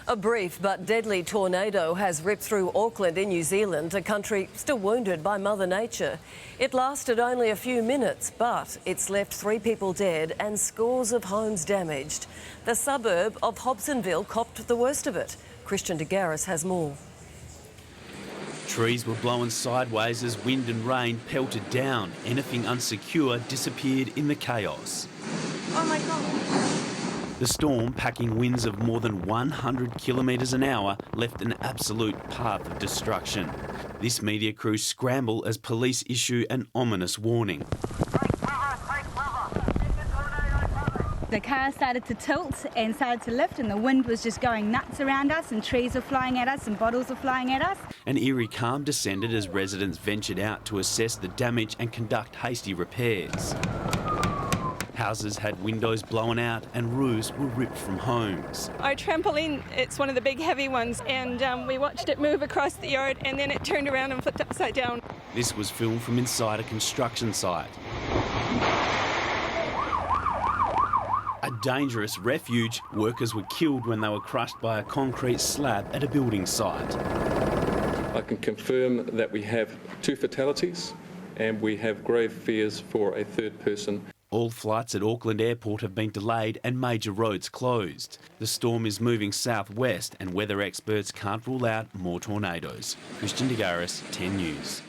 A brief but deadly tornado has ripped through Auckland in New Zealand, a country still wounded by Mother Nature. It lasted only a few minutes, but it's left 3 people dead and scores of homes damaged. The suburb of Hobsonville copped the worst of it. Christian de Garis has more. Trees were blowing sideways as wind and rain pelted down. Anything unsecure disappeared in the chaos. Oh my God. The storm, packing winds of more than 100 kilometres an hour, left an absolute path of destruction. This media crew scramble as police issue an ominous warning. The car started to tilt and started to lift, and the wind was just going nuts around us, and trees were flying at us and bottles were flying at us. An eerie calm descended as residents ventured out to assess the damage and conduct hasty repairs. Houses had windows blown out and roofs were ripped from homes. Our trampoline, it's one of the big heavy ones, and we watched it move across the yard and then it turned around and flipped upside down. This was filmed from inside a construction site. A dangerous refuge. Workers were killed when they were crushed by a concrete slab at a building site. I can confirm that we have 2 fatalities and we have grave fears for a 3rd person. All flights at Auckland Airport have been delayed and major roads closed. The storm is moving southwest and weather experts can't rule out more tornadoes. Christian de Garis, 10 News.